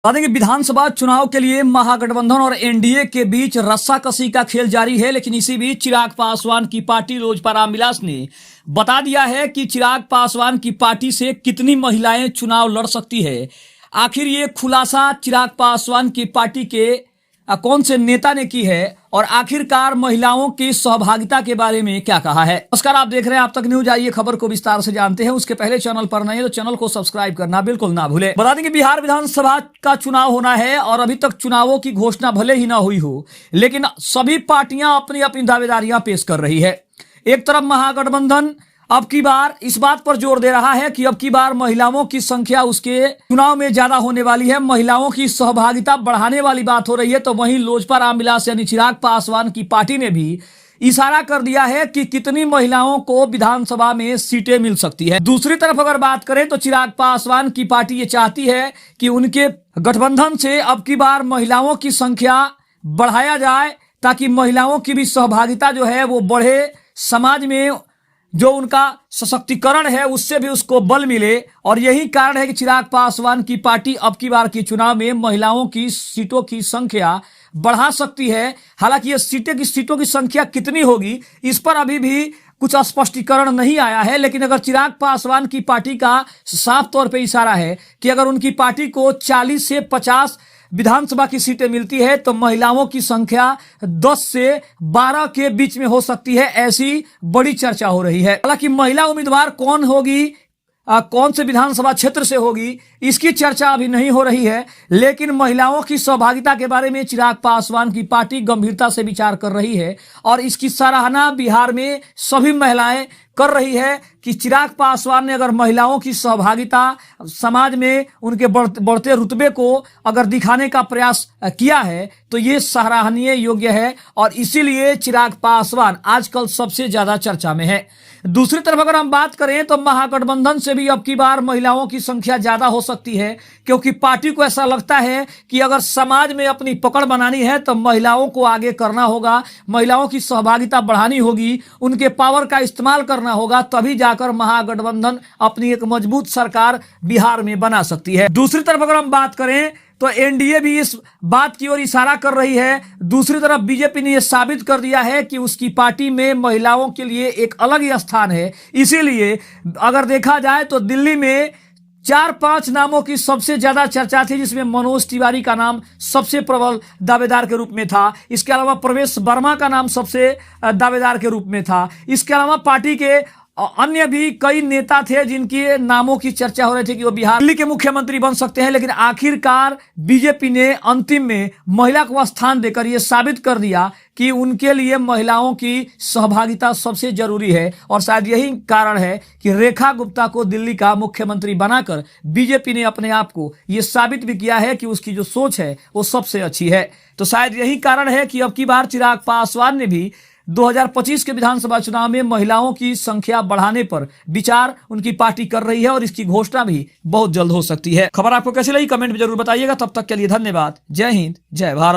बता दें कि विधानसभा चुनाव के लिए महागठबंधन और एनडीए के बीच रस्साकसी का खेल जारी है। लेकिन इसी बीच चिराग पासवान की पार्टी लोजपा रामविलास ने बता दिया है कि चिराग पासवान की पार्टी से कितनी महिलाएं चुनाव लड़ सकती है। आखिर ये खुलासा चिराग पासवान की पार्टी के कौन से नेता ने की है और आखिरकार महिलाओं की सहभागिता के बारे में क्या कहा है। नमस्कार, आप देख रहे हैं आप तक न्यूज। आइए खबर को विस्तार से जानते हैं। उसके पहले चैनल पर नए तो चैनल को सब्सक्राइब करना बिल्कुल ना भूले। बता दें कि बिहार विधानसभा का चुनाव होना है और अभी तक चुनावों की घोषणा भले ही ना हुई हो, लेकिन सभी पार्टियां अपनी अपनी दावेदारियां पेश कर रही है। एक तरफ महागठबंधन अब की बार इस बात पर जोर दे रहा है कि अब की बार महिलाओं की संख्या उसके चुनाव में ज्यादा होने वाली है, महिलाओं की सहभागिता बढ़ाने वाली बात हो रही है। तो वहीं लोजपा रामविलास यानी चिराग पासवान की पार्टी ने भी इशारा कर दिया है कि कितनी महिलाओं को विधानसभा में सीटें मिल सकती है। दूसरी तरफ अगर बात करें तो चिराग पासवान की पार्टी ये चाहती है कि उनके गठबंधन से अब की बार महिलाओं की संख्या बढ़ाया जाए ताकि महिलाओं की भी सहभागिता जो है वो बढ़े, समाज में जो उनका सशक्तिकरण है उससे भी उसको बल मिले। और यही कारण है कि चिराग पासवान की पार्टी अब की बार के चुनाव में महिलाओं की सीटों की संख्या बढ़ा सकती है। हालांकि ये सीटों की संख्या कितनी होगी इस पर अभी भी कुछ स्पष्टीकरण नहीं आया है। लेकिन अगर चिराग पासवान की पार्टी का साफ तौर पे इशारा है कि अगर उनकी पार्टी को 40 से 50 विधानसभा की सीटें मिलती है तो महिलाओं की संख्या 10 से 12 के बीच में हो सकती है, ऐसी बड़ी चर्चा हो रही है। हालांकि महिला उम्मीदवार कौन होगी, कौन से विधानसभा क्षेत्र से होगी, इसकी चर्चा अभी नहीं हो रही है। लेकिन महिलाओं की सहभागिता के बारे में चिराग पासवान की पार्टी गंभीरता से विचार कर रही है और इसकी सराहना बिहार में सभी महिलाएं कर रही है कि चिराग पासवान ने अगर महिलाओं की सहभागिता समाज में उनके बढ़ते रुतबे को अगर दिखाने का प्रयास किया है तो ये सराहनीय योग्य है और इसीलिए चिराग पासवान आजकल सबसे ज्यादा चर्चा में है। दूसरी तरफ अगर हम बात करें तो महागठबंधन से भी अब की बार महिलाओं की संख्या ज्यादा हो सकती है, क्योंकि पार्टी को ऐसा लगता है कि अगर समाज में अपनी पकड़ बनानी है तो महिलाओं को आगे करना होगा, महिलाओं की सहभागिता बढ़ानी होगी, उनके पावर का इस्तेमाल करना होगा, तभी जाकर महागठबंधन अपनी एक मजबूत सरकार बिहार में बना सकती है। दूसरी तरफ अगर हम बात करें तो एनडीए भी इस बात की ओर इशारा कर रही है। दूसरी तरफ बीजेपी ने यह साबित कर दिया है कि उसकी पार्टी में महिलाओं के लिए एक अलग ही स्थान है। इसीलिए अगर देखा जाए तो दिल्ली में 4-5 नामों की सबसे ज्यादा चर्चा थी, जिसमें मनोज तिवारी का नाम सबसे प्रबल दावेदार के रूप में था। इसके अलावा प्रवेश वर्मा का नाम सबसे दावेदार के रूप में था। इसके अलावा पार्टी के अन्य भी कई नेता थे जिनके नामों की चर्चा हो रही थी कि वो बिहार दिल्ली के मुख्यमंत्री बन सकते हैं। लेकिन आखिरकार बीजेपी ने अंतिम में महिला को स्थान देकर यह साबित कर दिया कि उनके लिए महिलाओं की सहभागिता सबसे जरूरी है। और शायद यही कारण है कि रेखा गुप्ता को दिल्ली का मुख्यमंत्री बनाकर बीजेपी ने अपने आप को यह साबित भी किया है कि उसकी जो सोच है वो सबसे अच्छी है। तो शायद यही कारण है कि अब की बार चिराग पासवान ने भी 2025 के विधानसभा चुनाव में महिलाओं की संख्या बढ़ाने पर विचार उनकी पार्टी कर रही है और इसकी घोषणा भी बहुत जल्द हो सकती है। खबर आपको कैसी लगी कमेंट में जरूर बताइएगा। तब तक के लिए धन्यवाद। जय हिंद, जय भारत।